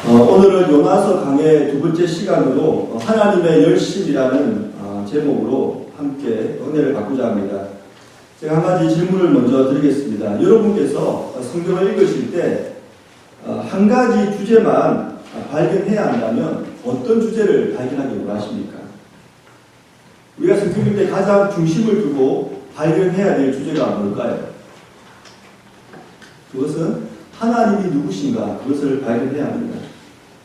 오늘은 요나서 강의 두 번째 시간으로 하나님의 열심이라는 제목으로 함께 은혜를 받고자 합니다. 제가 한 가지 질문을 먼저 드리겠습니다. 여러분께서 성경을 읽으실 때 한 가지 주제만 발견해야 한다면 어떤 주제를 발견하기 원하십니까? 우리가 성경 읽을 때 가장 중심을 두고 발견해야 될 주제가 뭘까요? 그것은 하나님이 누구신가, 그것을 발견해야 합니다.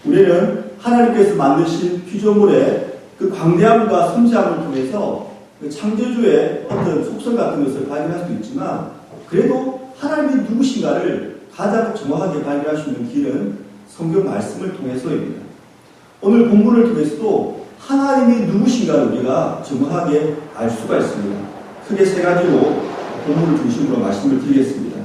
우리는 하나님께서 만드신 피조물의 그 광대함과 섬세함을 통해서 그 창조주의 어떤 속성 같은 것을 발견할 수도 있지만, 그래도 하나님이 누구신가를 가장 정확하게 발견할 수 있는 길은 성경 말씀을 통해서입니다. 오늘 본문을 통해서도 하나님이 누구신가를 우리가 정확하게 알 수가 있습니다. 크게 세 가지로 본문을 중심으로 말씀을 드리겠습니다.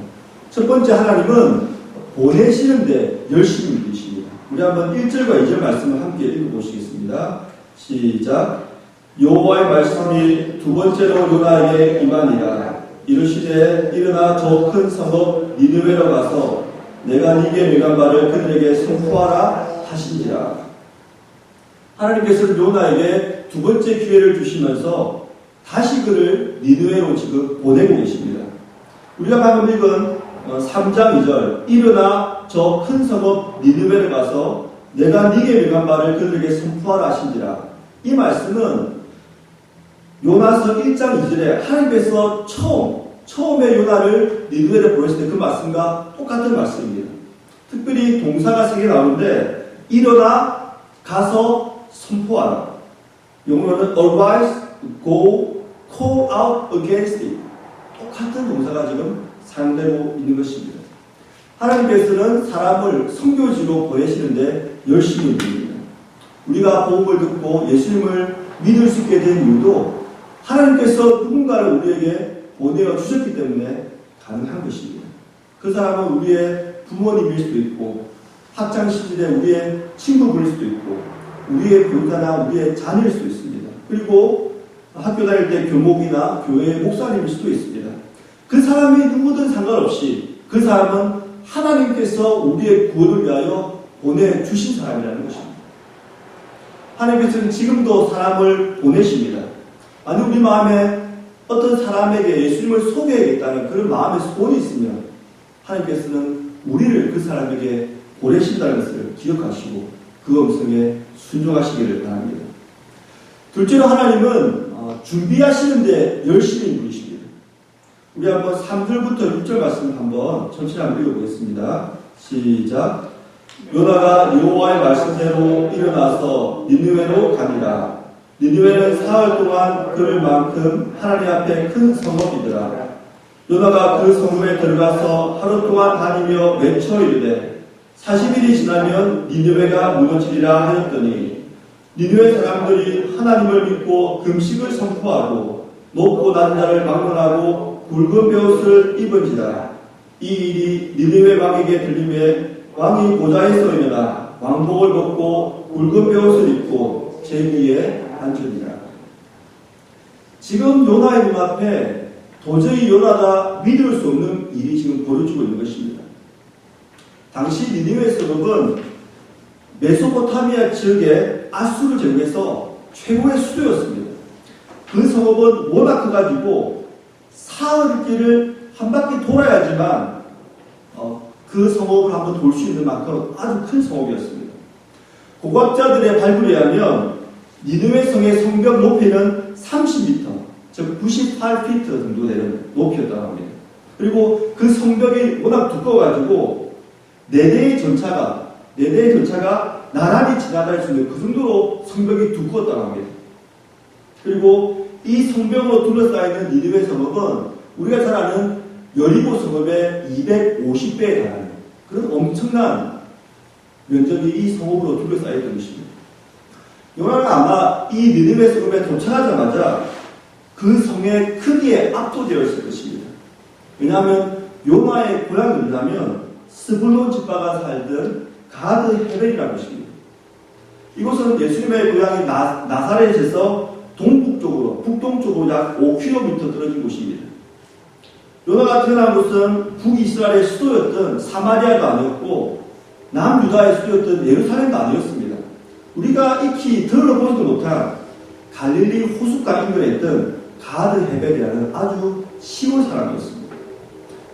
첫 번째, 하나님은 보내시는데 열심히 계십니다. 우리 한번 1절과 2절 말씀을 함께 읽어보시겠습니다. 시작. 여호와의 말씀이 두 번째로 요나에게 임하니라. 이르시되 일어나 저 큰 성읍 니느웨로 가서 내가 네게 명한 바를 그들에게 선포하라 하신지라. 하나님께서는 요나에게 두 번째 기회를 주시면서 다시 그를 니느웨로 지금 보내고 계십니다. 우리가 방금 읽은 3장 2절, 일어나 저 큰 성읍 니느웨를 가서 내가 네게 명한 바를 그들에게 선포하라 하신지라. 이 말씀은 요나서 1장 2절에 하나님께서 처음에 요나를 니느웨를 보냈을 때 그 말씀과 똑같은 말씀입니다. 특별히 동사가 3개 나오는데, 일어나, 가서, 선포하라. 영어로는 arise, go, call out against it. 똑같은 동사가 지금 사용되고 있는 것입니다. 하나님께서는 사람을 선교지로 보내시는데 열심히 있습니다. 우리가 복음을 듣고 예수님을 믿을 수 있게 된 이유도 하나님께서 누군가를 우리에게 보내어 주셨기 때문에 가능한 것입니다. 그 사람은 우리의 부모님일 수도 있고, 학창시절에 우리의 친구분일 수도 있고, 우리의 교사나 우리의 자녀일 수도 있습니다. 그리고 학교 다닐 때 교목이나 교회의 목사님일 수도 있습니다. 그 사람이 누구든 상관없이 그 사람은 하나님께서 우리의 구원을 위하여 보내주신 사람이라는 것입니다. 하나님께서는 지금도 사람을 보내십니다. 만약 우리 마음에 어떤 사람에게 예수님을 소개해야겠다는 그런 마음의 소원이 있으면 하나님께서는 우리를 그 사람에게 보내신다는 것을 기억하시고 그 음성에 순종하시기를 바랍니다. 둘째로, 하나님은 준비하시는데 열심히 분이십니다. 우리 한번 3절부터 6절 말씀을 한번 천천히 한번 읽어보겠습니다. 시작. 요나가 여호와의 말씀대로 일어나서 니느웨로 가니라. 니느웨는 사흘 동안 걸을 만큼 하나님 앞에 큰 성읍이더라. 요나가 그 성읍에 들어가서 하루 동안 다니며 외쳐 이르되 40일이 지나면 니느웨가 무너지리라 하였더니, 니느웨 사람들이 하나님을 믿고 금식을 선포하고 높고 낮은 자를 막론하고 굵은 베옷을 입은지라. 이 일이 니느웨 왕에게 들림에 왕이 보좌에 서 일어나 왕복을 벗고 굵은 베옷을 입고 제 위에 앉으니라. 지금 요나의 눈앞에 도저히 요나가 믿을 수 없는 일이 지금 벌어지고 있는 것입니다. 당시 니느웨 성읍은 메소포타미아 지역의 아수르 제국에서 최고의 수도였습니다. 그 성읍은 워낙 커가지고 사흘 길을 한 바퀴 돌아야지만 그 성읍을 한번 돌 수 있는 만큼 아주 큰 성읍이었습니다. 고고학자들의 발굴에 의하면 니느웨 성의 성벽 높이는 30m, 즉 98피트 정도 되는 높이였다고 합니다. 그리고 그 성벽이 워낙 두꺼워가지고 4대의 전차가 나란히 지나갈 수 있는 그 정도로 성벽이 두꺼웠다고 합니다. 그리고 이 성벽으로 둘러싸이는 니느웨 성읍은 우리가 잘 아는 여리고 성읍의 250배에 달하는 그런 엄청난 면적이 이 성읍으로 둘러싸였던 것입니다. 요나는 아마 이 니느웨 성읍에 도착하자마자 그 성의 크기에 압도되었을 것입니다. 왜냐하면 요나의 고향이 어디냐면 스불론 지파가 살던 가드 헤벨이라는 것입니다. 이곳은 예수님의 고향인 나사렛에서 북동쪽으로 약 5km 떨어진 곳입니다. 요나가 태어난 곳은 북이스라엘의 수도였던 사마리아도 아니었고 남유다에 쓰였던 예루살렘도 아니었습니다. 우리가 익히 들어보지도 못한 갈릴리 호숫가 인근에 있던 가드 헤벨이라는 아주 시골 사람이었습니다.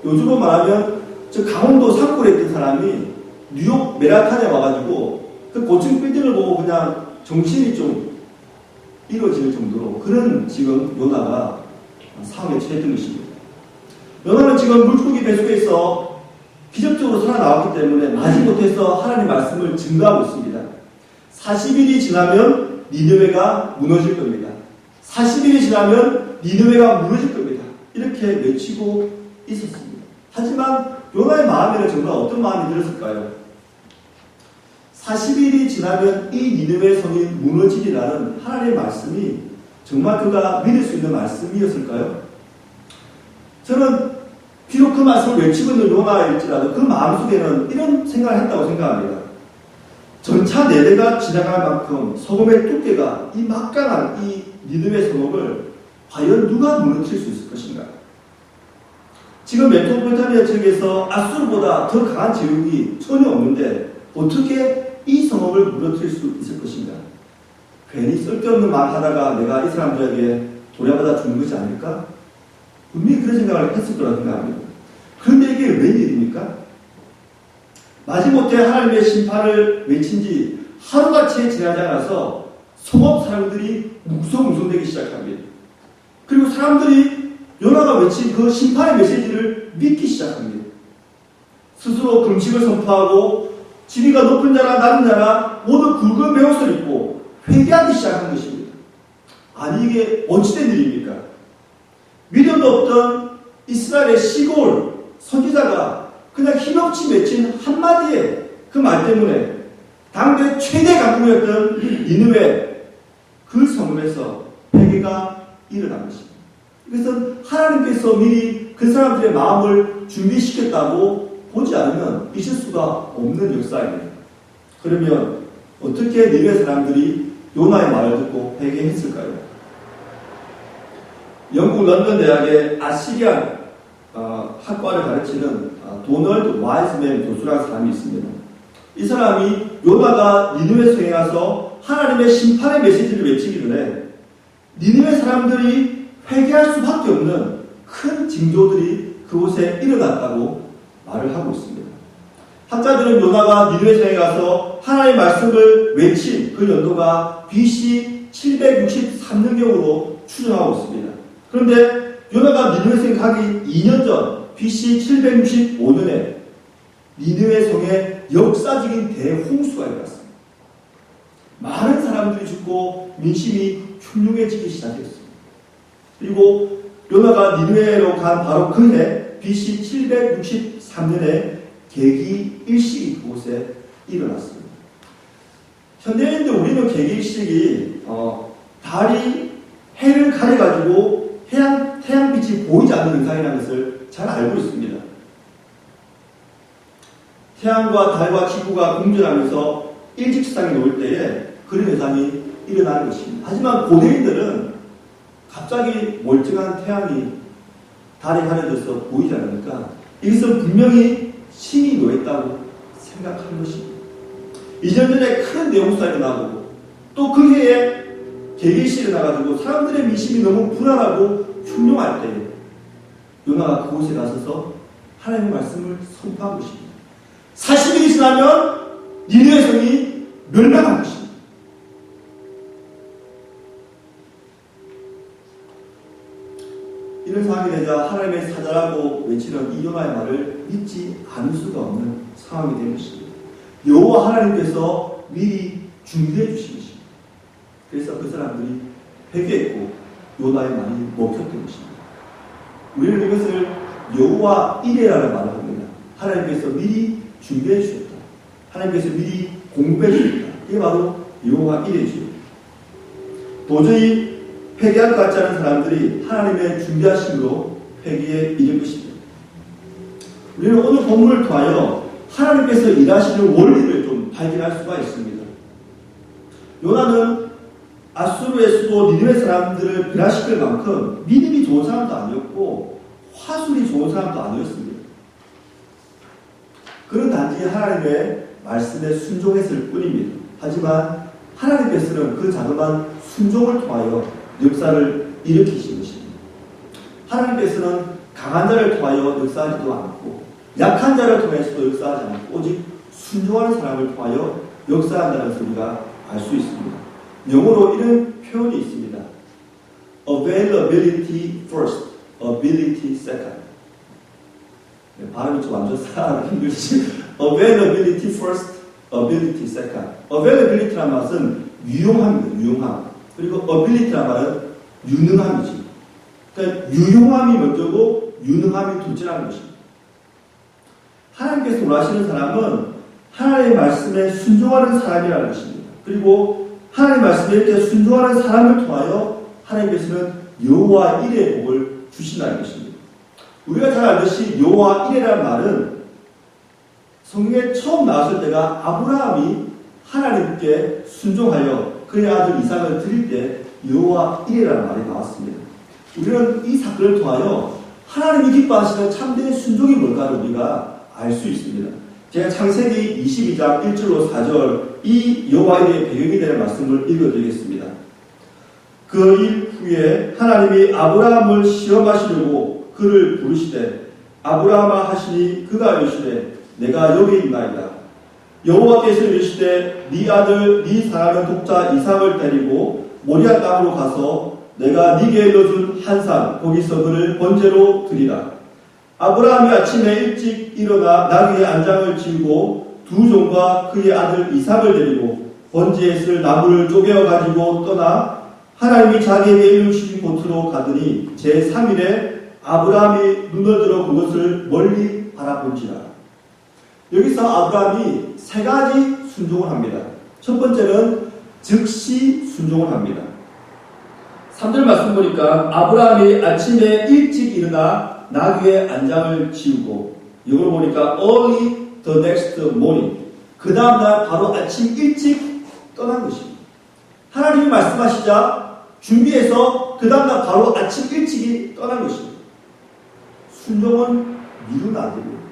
요즘으로 말하면 저 강원도 산골에 있던 사람이 뉴욕 메라탄에 와가지고 그 고층 빌딩을 보고 그냥 정신이 좀 이루어질 정도로 그런 지금 요나가 상황에 처했던 것입니다. 요나는 지금 물고기 뱃속에서 기적적으로 살아나왔기 때문에 마지못해서 하나님의 말씀을 증거하고 있습니다. 40일이 지나면 니느웨가 무너질 겁니다. 40일이 지나면 니느웨가 무너질 겁니다. 이렇게 외치고 있었습니다. 하지만 요나의 마음에는 정말 어떤 마음이 들었을까요? 40일이 지나면 이 니느웨 성이 무너지리라는 하나님의 말씀이 정말 그가 믿을 수 있는 말씀이었을까요? 저는 비록 그 말씀을 외치고 있는 요나일지라도 그 마음속에는 이런 생각을 했다고 생각합니다. 전차 4대가 지나갈 만큼 소금의 두께가 이 막강한 이 니느웨 성읍을 과연 누가 무너뜨릴 수 있을 것인가? 지금 메소포타미아 지역에서 아수르보다 더 강한 제국이 전혀 없는데 어떻게 이 성읍을 무너뜨릴 수 있을 것인가? 괜히 쓸데없는 말 하다가 내가 이 사람들에게 돌려받아 주는 것이 아닐까? 분명히 그런 생각을 했을 거라고 생각합니다. 그런데 이게 웬일입니까? 마지못해 하나님의 심판을 외친 지 하루같이 지나지 않아서 성읍 사람들이 뭉성뭉성되기 시작합니다. 그리고 사람들이 요나가 외친 그 심판의 메시지를 믿기 시작합니다. 스스로 금식을 선포하고 지위가 높은 자나 낮은 자나 모두 굵은 베옷을 입고 회개하기 시작한 것입니다. 아니 이게 어찌된 일입니까? 믿음도 없던 이스라엘의 시골 선지자가 그냥 힘없이 맺힌 한마디의 그 말 때문에 당대 최대 강국이었던 니느웨 그 성읍에서 회개가 일어난 것입니다. 이것은 하나님께서 미리 그 사람들의 마음을 준비시켰다고 보지 않으면 있을 수가 없는 역사입니다. 그러면 어떻게 니느웨 사람들이 요나의 말을 듣고 회개했을까요? 영국 런던 대학의 아시리안 학과를 가르치는 도널드 와이즈맨 교수라는 사람이 있습니다. 이 사람이 요나가 니느웨 성에 가서 하나님의 심판의 메시지를 외치기 전에 니느웨 사람들이 회개할 수밖에 없는 큰 징조들이 그곳에 일어났다고 말을 하고 있습니다. 학자들은 요나가 니느웨 성에 가서 하나님의 말씀을 외친 그 연도가 BC 763년경으로 추정하고 있습니다. 그런데 요나가 니느웨 성에 가기 2년 전 BC 765년에 니느웨 성에 역사적인 대홍수가 일어났습니다. 많은 사람들이 죽고 민심이 흉흉해지기 시작했습니다. 그리고 요나가 니느웨로 간 바로 그해 BC 763년에 계기 일식이 그곳에 일어났습니다. 현대인들 우리는 계기 일식이 달이 해를 가려가지고 태양빛이 보이지 않는 현상이라는 것을 잘 알고 있습니다. 태양과 달과 지구가 공전하면서 일직선상에 놓을 때에 그런 현상이 일어나는 것입니다. 하지만 고대인들은 갑자기 멀쩡한 태양이 달에 가려져서 보이지 않으니까 이것은 분명히 신이 놓였다고 생각하는 것입니다. 2년 전에 큰 대홍수가 일어나고 또 그 해에 계기일식이 일어나가지고 사람들의 민심이 너무 불안하고 흉흉할 때 요나가 그곳에 나서서 하나님의 말씀을 선포한 것입니다. 40일이 지나면 니느웨 성이 멸망한 것입니다. 이런 상황이 되자 하나님의 사자라고 외치는 이 요나의 말을 믿지 않을 수가 없는 상황이 된 것입니다. 여호와 하나님께서 미리 준비해 주신 것입니다. 그래서 그 사람들이 회개했고 요나의 말이 먹혔던 것입니다. 우리는 이것을 여호와 이레라는 말을 합니다. 하나님께서 미리 준비해 주셨다. 하나님께서 미리 공부해 주셨다. 이게 바로 여호와 이레죠. 도저히 회개할 것 같지 않은 사람들이 하나님의 준비하심으로 회개에 이를 것입니다. 우리는 오늘 본문을 통하여 하나님께서 일하시는 원리를 좀 발견할 수가 있습니다. 요나는 아수르의 수도 니느웨 사람들을 변화시킬 만큼 믿음이 좋은 사람도 아니었고 화술이 좋은 사람도 아니었습니다. 그런 단지 하나님의 말씀에 순종했을 뿐입니다. 하지만 하나님께서는 그 자그마한 순종을 통하여 역사를 일으키신 것입니다. 하나님께서는 강한 자를 통하여 역사하지도 않고 약한 자를 통해서도 역사하지 않고 오직 순종하는 사람을 통하여 역사한다는 소리가 알 수 있습니다. 영어로 이런 표현이 있습니다. Availability first, ability second. 발음이 좀 안 좋다. 힘들지. Availability first, ability second. Availability란 말은 유용함입니다. 유용함. 그리고 ability란 말은 유능함이지. 그러니까 유용함이 먼저고 유능함이 둘째라는 것입니다. 하나님께서 원하시는 사람은 하나님의 말씀에 순종하는 사람이라는 것입니다. 그리고 하나님의 말씀에 이렇게 순종하는 사람을 통하여 하나님께서는 여호와 일의 복을 주신다는 것입니다. 우리가 잘 알듯이 여호와 일이라는 말은 성경에 처음 나왔을 때가 아브라함이 하나님께 순종하여 그의 아들 이삭을 드릴 때 여호와 일이라는 말이 나왔습니다. 우리는 이 사건을 통하여 하나님이 기뻐하시는 참된 순종이 뭘까를 우리가 알 수 있습니다. 제가 창세기 22장 1절로 4절 이 여호와 일의 배경이 되는 말씀을 읽어드리겠습니다. 그 일 후에 하나님이 아브라함을 시험하시려고 그를 부르시되 아브라함아 하시니 그가 이르시되 내가 여기 있나이다. 여호와께서 이르시되 네 아들 네 사랑하는 독자 이삭을 데리고 모리아 땅으로 가서 내가 네게 일러준 한 산 거기서 그를 번제로 드리라. 아브라함이 아침에 일찍 일어나 나귀의 안장을 지우고 두 종과 그의 아들 이삭을 데리고 번제에 쓸 나무를 쪼개어 가지고 떠나 하나님이 자기에게 이루신 곳으로 가더니 제3일에 아브라함이 눈을 들어 그것을 멀리 바라본지라. 여기서 아브라함이 세 가지 순종을 합니다. 첫 번째는 즉시 순종을 합니다. 3절 말씀 보니까 아브라함이 아침에 일찍 일어나 나귀의 안장을 지우고 이걸 보니까 early the next morning 그 다음날 바로 아침 일찍 떠난 것입니다. 하나님이 말씀하시자 준비해서 그 다음날 바로 아침 일찍이 떠난 것입니다. 순종은 미루면 안 됩니다.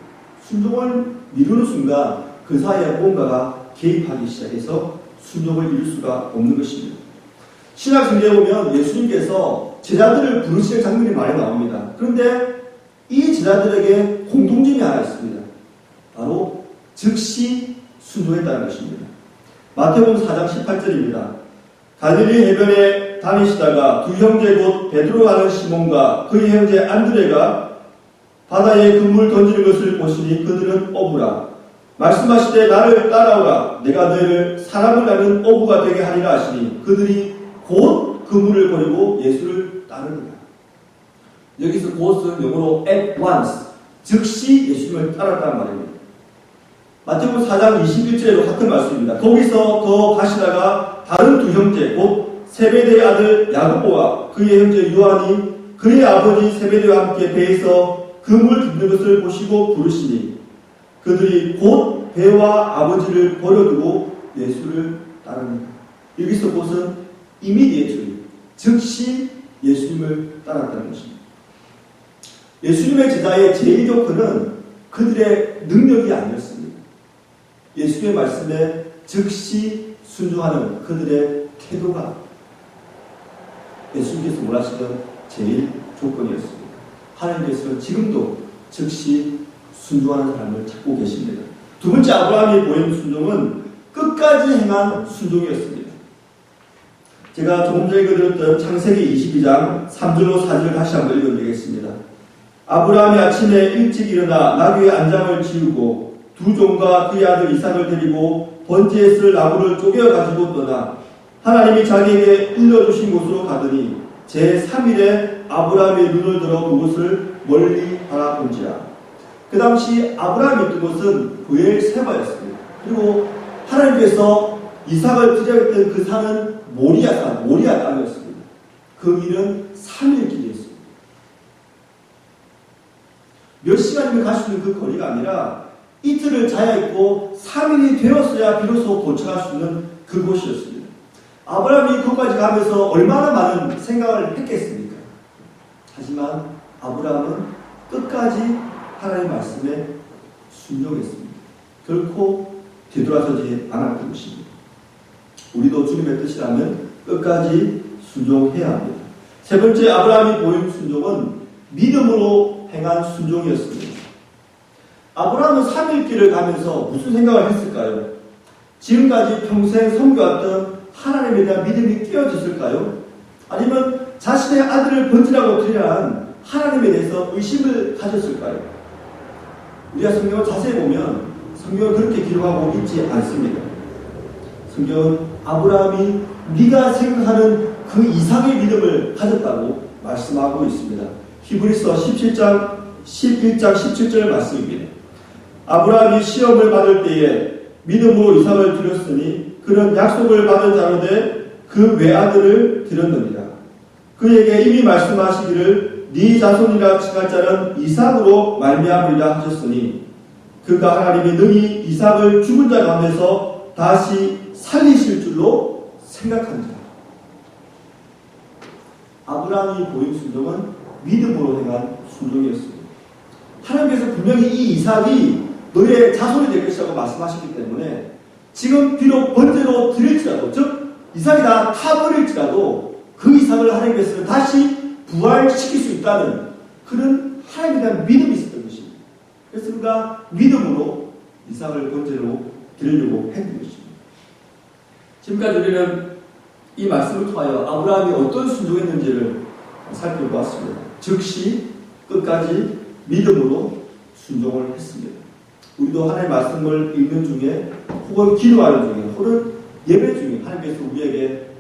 순종을 미루는 순간 그 사이에 뭔가가 개입하기 시작해서 순종을 이룰 수가 없는 것입니다. 신약 성경에 보면 예수님께서 제자들을 부르시는 장면이 많이 나옵니다. 그런데 이 제자들에게 공통점이 하나 있습니다. 바로 즉시 순종했다는 것입니다. 마태복음 4장 18절입니다. 갈릴리 해변에 다니시다가 두 형제 곧 베드로가 하는 시몬과 그의 형제 안드레가 바다에 그물 던지는 것을 보시니 그들은 어부라. 말씀하시되 나를 따라오라. 내가 너희를 사람을 나는 어부가 되게 하리라 하시니 그들이 곧 그물을 버리고 예수를 따르니라. 여기서 곧은 영어로 at once, 즉시 예수님을 따랐다는 말입니다. 마태복음 4장 21절에도 같은 말씀입니다. 거기서 더 가시다가 다른 두 형제, 곧 세베대의 아들 야고보와 그의 형제 요한이 그의 아버지 세베대와 함께 배에서 그물 줍는 것을 보시고 부르시니 그들이 곧 배와 아버지를 버려두고 예수를 따릅니다. 여기서 곧은 immediately, 즉시 예수님을 따랐다는 것입니다. 예수님의 제자의 제1조건은 그들의 능력이 아니었습니다. 예수님의 말씀에 즉시 순종하는 그들의 태도가 예수님께서 원하시던 제1조건이었습니다. 하나님께서는 지금도 즉시 순종하는 사람을 찾고 계십니다. 두 번째 아브라함이 보인 순종은 끝까지 행한 순종이었습니다. 제가 조금 전에 읽어드렸던 창세기 22장 3절로 4절을 다시 한번 읽어드리겠습니다. 아브라함이 아침에 일찍 일어나 나귀의 안장을 지우고 두 종과 그의 아들 이삭을 데리고 번제에 쓸 나무를 쪼개어 가지고 떠나 하나님이 자기에게 일러주신 곳으로 가더니 제3일에 아브라함이 눈을 들어 그곳을 멀리 바라본지라. 그 당시 아브라함이 있던 곳은 브엘세바였습니다. 그리고 하나님께서 이삭을 드려야 했던 그 산은 모리아 땅이었습니다. 그 길은 3일 길이었습니다. 몇 시간이면 갈 수 있는 그 거리가 아니라 이틀을 자야 했고 3일이 되었어야 비로소 도착할 수 있는 그곳이었습니다. 아브라함이 거기까지 가면서 얼마나 많은 생각을 했겠습니까? 하지만 아브라함은 끝까지 하나님의 말씀에 순종했습니다. 결코 뒤돌아서지 않았던 것입니다. 우리도 주님의 뜻이라면 끝까지 순종해야 합니다. 세 번째 아브라함이 보인 순종은 믿음으로 행한 순종이었습니다. 아브라함은 3일 길을 가면서 무슨 생각을 했을까요? 지금까지 평생 섬겨왔던 하나님에 대한 믿음이 깨어졌을까요? 아니면 자신의 아들을 번지라고 드려한 하나님에 대해서 의심을 가졌을까요? 우리가 성경을 자세히 보면 성경은 그렇게 기록하고 있지 않습니다. 성경은 아브라함이 네가 생각하는 그 이상의 믿음을 가졌다고 말씀하고 있습니다. 히브리서 11장 17절 말씀입니다. 아브라함이 시험을 받을 때에 믿음으로 이삭을 드렸으니 그는 약속을 받은 자로되 그 외아들을 드렸느니라. 그에게 이미 말씀하시기를 네 자손이라 칭할 자는 이삭으로 말미암으리라 하셨으니 그가 하나님이 능히 이삭을 죽은 자 가운데서 다시 살리실 줄로 생각한 자. 아브라함이 보인 순종은 믿음으로 행한 순종이었습니다. 하나님께서 분명히 이 이삭이 너의 자손이 될 것이라고 말씀하셨기 때문에 지금 비록 번제로 드릴지라도, 즉 이삭이 다 타버릴지라도 그 이삭을 하나님께서는 다시 부활시킬 수 있다는 그런 하나님에 대한 믿음이 있었던 것입니다. 그래서 그가 믿음으로 이삭을 번제로 드리려고 했던 것입니다. 지금까지 우리는 이 말씀을 통하여 아브라함이 어떤 순종했는지를 살펴보았습니다. 즉시 끝까지 믿음으로 순종을 했습니다. 우리도 하나님의 말씀을 읽는 중에 혹은 기도하는 중에 혹은 예배 중에 하나님께서 우리에게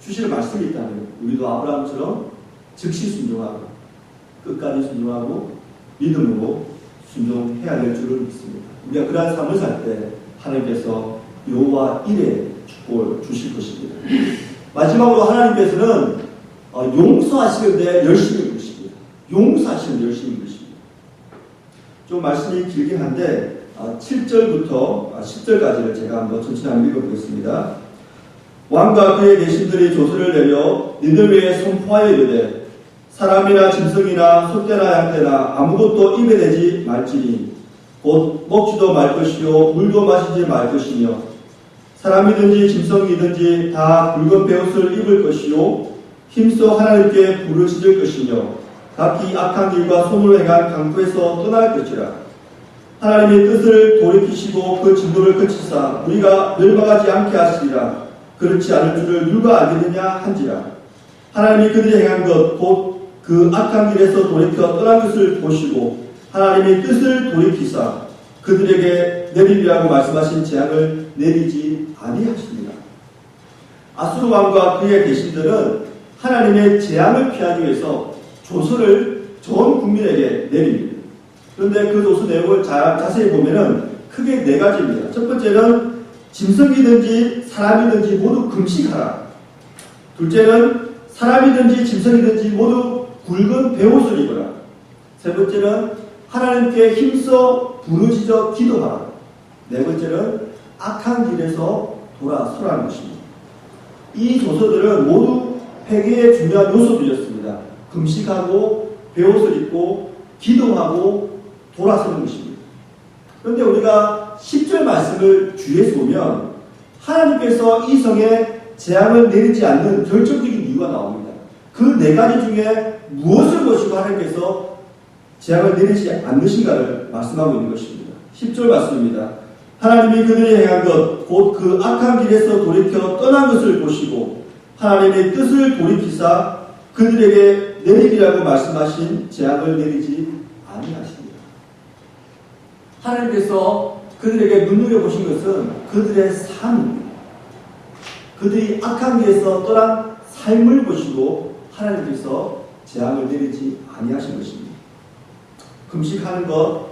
주실 말씀이 있다면 우리도 아브라함처럼 즉시 순종하고 끝까지 순종하고 믿음으로 순종해야 될 줄을 믿습니다. 우리가 그러한 삶을 살 때 하나님께서 여호와 일에 축복을 주실 것입니다. 마지막으로 하나님께서는 용서하시는데 열심히 계십니다. 용서하시는데 열심히 계십니다. 좀 말씀이 길긴 한데 7절부터 10절까지를 제가 한번 천천히 읽어보겠습니다. 왕과 그의 대신들이 조서를 내려 니느웨에 선포하여 이르되 사람이나 짐승이나 소떼나 양떼나 아무것도 입에 대지 말지니 곧 먹지도 말 것이요 물도 마시지 말 것이며 사람이든지 짐승이든지 다 붉은 베옷을 입을 것이요 힘써 하나님께 부르짖을 것이며 각기 악한 길과 손으로 행한 강구에서 떠날 것이라. 하나님의 뜻을 돌이키시고 그 진노를 그치사 우리가 멸망하지 않게 하시리라. 그렇지 않을 줄을 누가 알겠느냐 한지라. 하나님이 그들이 행한 것 곧 그 악한 길에서 돌이켜 떠난 것을 보시고 하나님의 뜻을 돌이키사 그들에게 내리리라고 말씀하신 재앙을 내리지 아니하십니다. 아수르 왕과 그의 대신들은 하나님의 재앙을 피하기 위해서 조서를 전 국민에게 내립니다. 그런데 그 조서 내용을 자세히 보면은 크게 4가지입니다. 첫 번째는 짐승이든지 사람이든지 모두 금식하라. 둘째는 사람이든지 짐승이든지 모두 굵은 베옷을 입어라. 세 번째는 하나님께 힘써 부르짖어 기도하라. 네 번째는 악한 길에서 돌아서라는 것입니다. 이 조서들은 모두 회개의 중요한 요소들이었습니다. 금식하고 베옷을 입고 기도하고 돌아서는 것입니다. 그런데 우리가 10절 말씀을 주의해서 보면 하나님께서 이 성에 재앙을 내리지 않는 결정적인 이유가 나옵니다. 그 4가지 중에 무엇을 보시고 하나님께서 재앙을 내리지 않으신가를 말씀하고 있는 것입니다. 10절 말씀입니다. 하나님이 그들이 행한 것 곧 그 악한 길에서 돌이켜 떠난 것을 보시고 하나님의 뜻을 돌이키사 그들에게 내리기라고 말씀하신 재앙을 내리지 아니하십니다. 하나님께서 그들에게 눈여겨보신 것은 그들의 삶입니다. 그들이 악한 길에서 떠난 삶을 보시고 하나님께서 재앙을 내리지 아니하신 것입니다. 금식하는 것,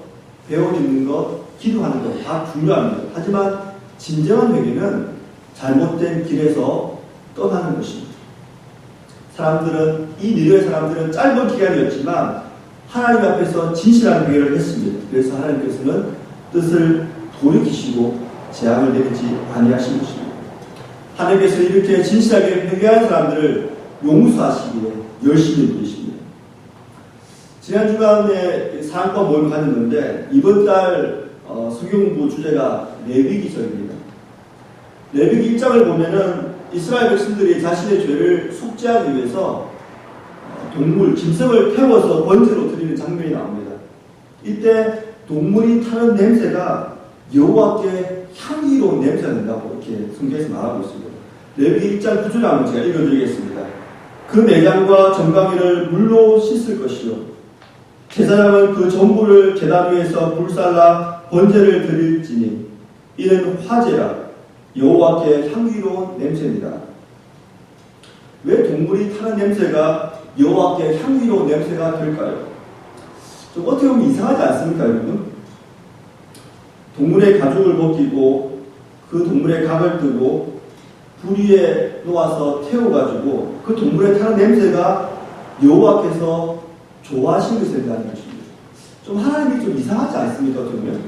배옷 입는 것, 기도하는 것 다 중요합니다. 하지만 진정한 회개는 잘못된 길에서 떠나는 것입니다. 이 니느웨 사람들은 짧은 기간이었지만 하나님 앞에서 진실한 회개를 했습니다. 그래서 하나님께서는 뜻을 돌이키시고 재앙을 내리지 아니하신 것입니다. 하나님께서 이렇게 진실하게 회개한 사람들을 용서하시기에 열심히 부르십니다. 지난 주간에 사랑과 모임을 가졌는데 이번 달 성경부 주제가 레위기서입니다. 레위기 1장을 보면은 이스라엘 백성들이 자신의 죄를 속죄하기 위해서 동물, 짐승을 태워서 번제로 드리는 장면이 나옵니다. 이때 동물이 타는 냄새가 여호와께 향기로운 냄새가 난다고 이렇게 성경에서 말하고 있습니다. 레위기 1장 9절을 한번 제가 읽어드리겠습니다. 그 내장과 정강이를 물로 씻을 것이요 제사장은 그 전부를 제단 위에서 불살라 번제를 드릴지니 이는 화제라 여호와께 향기로운 냄새입니다. 왜 동물이 타는 냄새가 여호와께 향기로운 냄새가 될까요? 좀 어떻게 보면 이상하지 않습니까, 여러분? 동물의 가죽을 벗기고 그 동물의 각을 뜨고 불 위에 놓아서 태워가지고 그 동물의 타는 냄새가 여호와께서 좋아하시는 것에 대한 것입니다. 좀 하나님이 좀 이상하지 않습니까? 그러면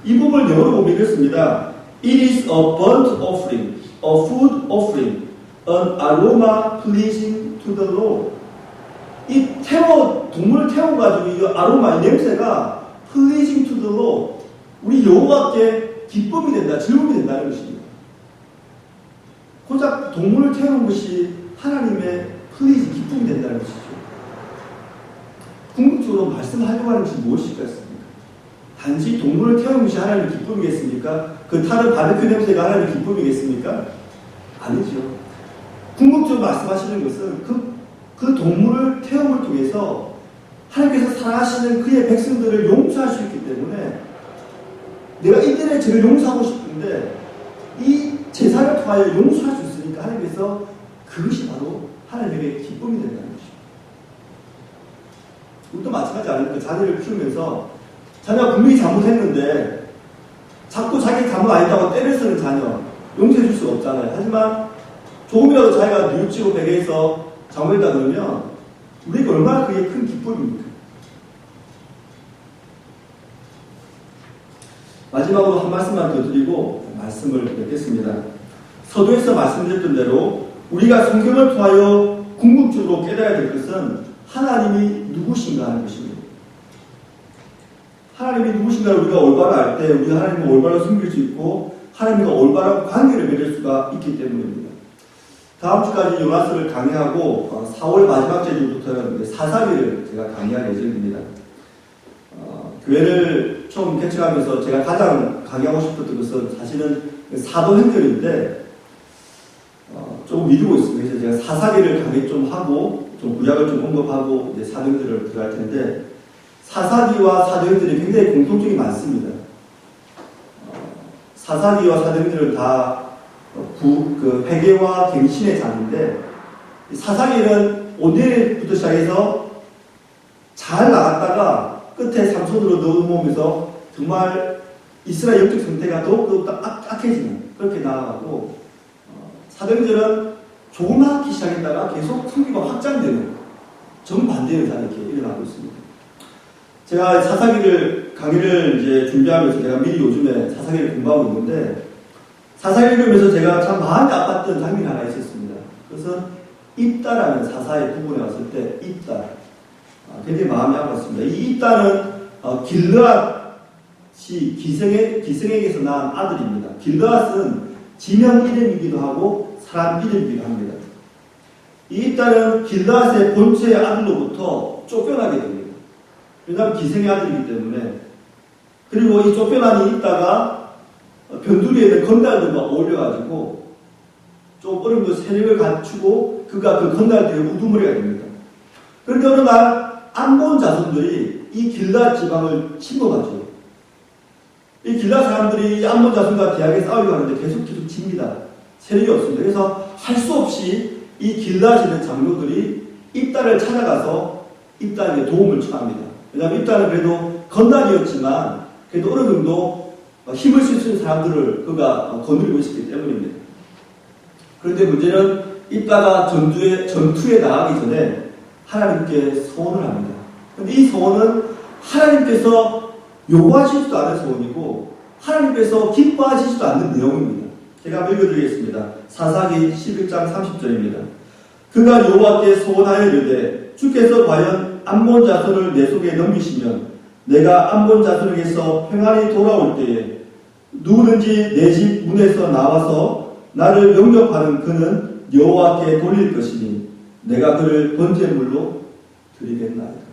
이 부분을 영어로 보면 이렇습니다. It is a burnt offering, a food offering, an aroma pleasing to the Lord. 이 동물을 태워가지고 이 아로마, 이 냄새가 pleasing to the Lord, 우리 여호와께 기쁨이 된다, 즐거움이 된다는 것입니다. 고작 동물을 태우는 것이 하나님의 pleasing, 기쁨이 된다는 것이죠. 궁극적으로 말씀하려고 하는 것이 무엇이겠습니까? 단지 동물을 태우는 것이 하나님의 기쁨이겠습니까? 그 타는 바베큐 냄새가 하나님의 기쁨이겠습니까? 아니죠. 궁극적으로 말씀하시는 것은 그 동물을 태움을 통해서 하나님께서 사랑하시는 그의 백성들을 용서할 수 있기 때문에 내가 이들의 죄를 용서하고 싶은데 이 제사를 통하여 용서할 수 있으니까 하나님께서 그것이 바로 하나님에게 기쁨이 된다는 것입니다. 우리도 마찬가지 아닙니까? 자녀를 키우면서 자녀가 분명히 잘못했는데 자꾸 자기 잘못 아니다고 때를 쓰는 자녀 용서해 줄 수가 없잖아요. 하지만 조금이라도 자기가 뉘우치고 베개에서 잘못했다 그러면 우리가 얼마나 그게 큰 기쁨입니까? 마지막으로 한 말씀만 더 드리고 말씀을 맺겠습니다. 서두에서 말씀드렸던 대로 우리가 성경을 통하여 궁극적으로 깨달아야 될 것은 하나님이 누구신가 하는 것입니다. 하나님이 누구신가를 우리가 올바로 알 때 우리가 하나님을 올바로 섬길 수 있고 하나님과 올바른 관계를 맺을 수가 있기 때문입니다. 다음 주까지 요나스를 강의하고 4월 마지막 주부터는 사사기를 제가 강의할 예정입니다. 교회를 처음 개척하면서 제가 가장 강의하고 싶었던 것은 사실은 사도행전인데 조금 미루고 있습니다. 그래서 제가 사사기를 강의 좀 하고 좀 구약을 좀 언급하고 이제 사도행전을 들어갈 텐데 사사기와 사도행전이 굉장히 공통점이 많습니다. 사사기와 사도행전은 다 회개와 갱신의 장인데 사사기는 오늘부터 시작해서 잘 나갔다가 끝에 삼손으로 넘어오면서 정말 이스라엘 영적 상태가 더욱더 악해지는 그렇게 나아가고 사도행전은 조그맣게 시작했다가 계속 성기가 확장되는 정반대의 현상이 이렇게 일어나고 있습니다. 제가 사사기를 강의를 이제 준비하면서 제가 미리 요즘에 사사기를 공부하고 있는데 사사기를 읽으면서 제가 참 마음이 아팠던 장면이 하나 있었습니다. 그것은 입다라는 사사의 부분에 왔을 때 입다. 굉장히 마음이 아팠습니다. 이 입다는 길르앗이 기생에게서 낳은 아들입니다. 길르앗은 지명 이름이기도 하고 사람 이름이기도 합니다. 이 입다는 길르앗의 본체의 아들로부터 쫓겨나게 됩니다. 왜냐하면 기생의 아들이기 때문에. 그리고 이 쫓겨난 이 입다가 변두리에는 건달들과 어울려가지고 좀 어느 정도 세력을 갖추고 그가 그 건달들의 우두머리가 됩니다. 그런데 어느 날 암몬 자손들이 이 길르앗 지방을 침범하죠. 이 길르앗 사람들이 이 암몬 자손과 대항해 싸우려고 하는데 계속 집니다. 세력이 없습니다. 그래서 할 수 없이 이 길르앗에 있는 장로들이 입다를 찾아가서 입다에게 도움을 청합니다. 왜냐하면 입다는 그래도 건달이었지만 그래도 어느 정도 힘을 쓸 수 있는 사람들을 그가 거느리고 있었기 때문입니다. 그런데 문제는 입다가 전투에 나가기 전에 하나님께 소원을 합니다. 그런데 이 소원은 하나님께서 요구하시지도 않은 소원이고 하나님께서 기뻐하시지도 않는 내용입니다. 제가 한번 읽어드리겠습니다. 사사기 11장 30절입니다. 그가 여호와께 소원하여 이르되 주께서 과연 암몬 자손을 내 속에 넘기시면 내가 안본 자손에게서 평안히 돌아올 때에 누구든지 내 집 문에서 나와서 나를 영접하는 그는 여호와께 돌릴 것이니 내가 그를 번제물로 드리겠나이다.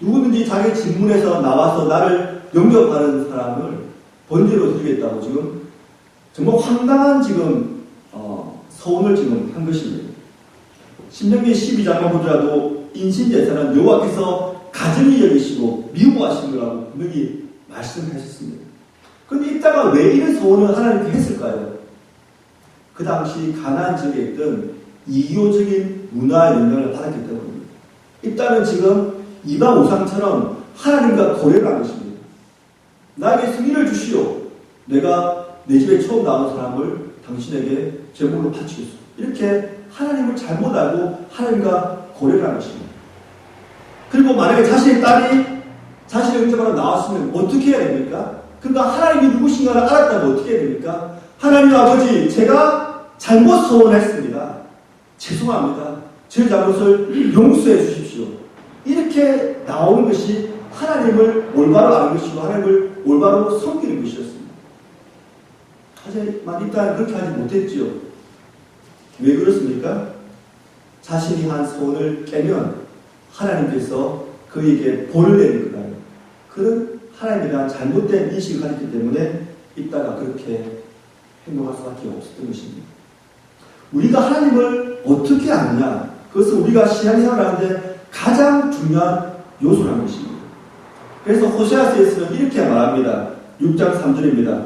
누구든지 자기 집 문에서 나와서 나를 영접하는 사람을 번제로 드리겠다고 지금 정말 황당한 지금 서원을 지금 한 것입니다. 신명기 12장만 보더라도 인신제사는 여호와께서 가증히 여기시고 미워하신 거라고 분명히 말씀하셨습니다. 그런데 이따가 왜 이런 서원을 하나님께 했을까요? 그 당시 가나안 지역에 있던 이교적인 문화의 영향을 받았기 때문입니다. 이따는 지금 이방 우상처럼 하나님과 거래를 한 것입니다. 나에게 승리를 주시오. 내가 내 집에 처음 나온 사람을 당신에게 제물로 바치겠소. 이렇게 하나님을 잘못 알고 하나님과 거래를 한 것입니다. 그리고 만약에 자신의 딸이 자신의 영접하러 나왔으면 어떻게 해야 됩니까? 그러니까 하나님이 누구신가를 알았다면 어떻게 해야 됩니까? 하나님 아버지, 제가 잘못 소원했습니다. 죄송합니다. 제 잘못을 용서해 주십시오. 이렇게 나오는 것이 하나님을 올바로 아는 것이고 하나님을 올바로 섬기는 것이었습니다. 하지만 일단 그렇게 하지 못했지요. 왜 그렇습니까? 자신이 한 소원을 깨면 하나님께서 그에게 벌을 내릴 거라는 그런 하나님에 대한 잘못된 인식을 가졌기 때문에 이따가 그렇게 행동할 수밖에 없었던 것입니다. 우리가 하나님을 어떻게 아느냐? 그것은 우리가 신앙생활을 하는데 가장 중요한 요소라는 것입니다. 그래서 호세아서에서는 이렇게 말합니다. 6장 3절입니다.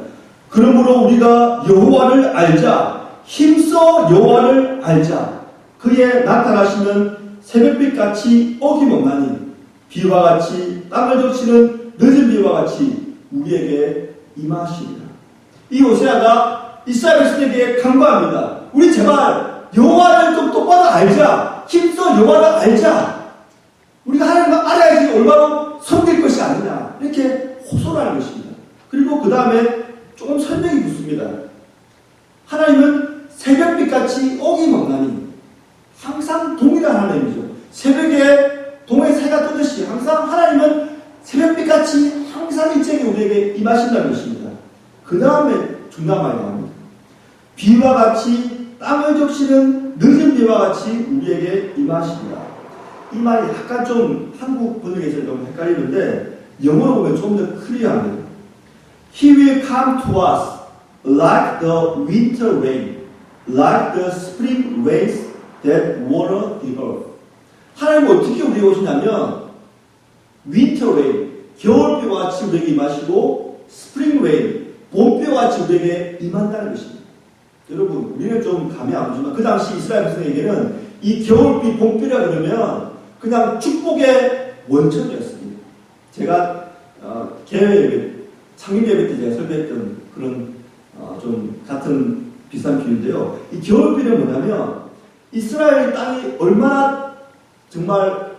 그러므로 우리가 여호와를 알자. 힘써 여호와를 알자. 그의 나타나시는 새벽빛같이 어김없나니 비와 같이 땅을 적시는 늦은 비와 같이 우리에게 임하시리라. 이 호세아가 이스라엘 백성에게 간구합니다. 우리 제발 여호와를 좀 똑바로 알자. 힘써 여호와를 알자. 우리가 하나님을 알아야지 올바로 섬길 것이 아니냐. 이렇게 호소를 하는 것입니다. 그리고 그 다음에 조금 설명이 붙습니다. 하나님은 새벽빛같이 어김없나니 항상 동일한 하나님이죠. 새벽에 동의 새가 뜨듯이 항상 하나님은 새벽빛같이 항상 일정히 우리에게 임하신다는 것입니다. 그 다음에 중요한 말이 나옵니다. 비와 같이 땅을 적시는 늦은 비와 같이 우리에게 임하시리라. 이 말이 약간 좀 한국 번역에서 좀 헷갈리는데 영어로 보면 좀 더 클리어합니다. He will come to us like the winter rain, like the spring rains that water the earth. 하나님은 어떻게 우리에게 오시냐면 winter rain, 겨울비와 같이 우리에게 임하시고 spring rain, 봄비와 같이 우리에게 임한다는 것입니다. 여러분, 우리는 좀 감이 안 오지만 그 당시 이스라엘 백성에게는 이 겨울비, 봄비라 그러면 그냥 축복의 원천이었습니다. 제가 개회 창립예배 때 제가 설교했던 그런 좀 같은 비슷한 비유인데요. 이 겨울비는 뭐냐면 이스라엘 땅이 얼마나 정말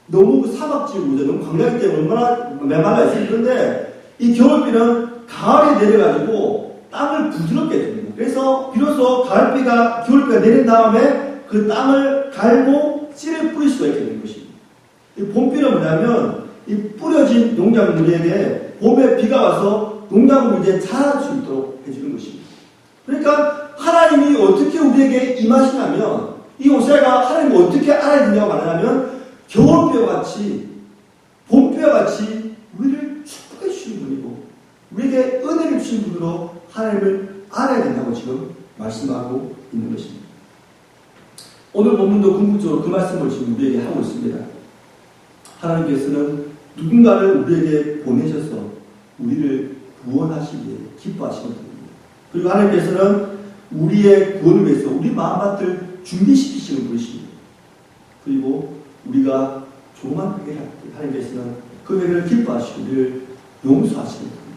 너무 사막지구죠. 너무 광야이기 때문에 얼마나 메말라 있어요. 그런데 이 겨울비는 가을에 내려가지고 땅을 부드럽게 해줍니다. 그래서 비로소 겨울비가 내린 다음에 그 땅을 갈고 씨를 뿌릴 수가 있게 되는 것입니다. 이 봄비는 뭐냐면 이 뿌려진 농작물에게 봄에 비가 와서 농작물이 이제 자랄 수 있도록 해주는 것입니다. 그러니까 하나님이 어떻게 우리에게 임하시냐면 이 호세아가 하나님을 어떻게 알아야 되냐고 말하냐면 겨울비와 같이 봄비와 같이 우리를 축복해 주시는 분이고 우리에게 은혜를 주시는 분으로 하나님을 알아야 된다고 지금 말씀하고 있는 것입니다. 오늘 본문도 궁극적으로 그 말씀을 지금 우리에게 하고 있습니다. 하나님께서는 누군가를 우리에게 보내셔서 우리를 구원하시기에 기뻐하시는 분입니다. 그리고 하나님께서는 우리의 구원을 위해서 우리 마음밭을 준비시키시는 분이십니다. 그리고 우리가 조그만 회개를 할 때 하나님께서는 그 회개를 기뻐하시고 우리를 용서하시는 분입니다.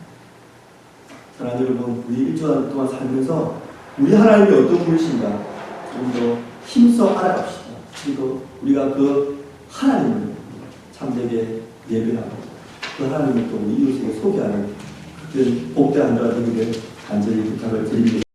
사랑하는 여러분, 우리 1주간 동안 살면서 우리 하나님이 어떤 분이신가 좀 더 힘써 알아갑시다. 그리고 우리가 그 하나님을 참되게 예배하고 그 하나님을 또 우리 이웃에게 소개하는 그런 복된 한 주가 되기를 간절히 부탁을 드립니다.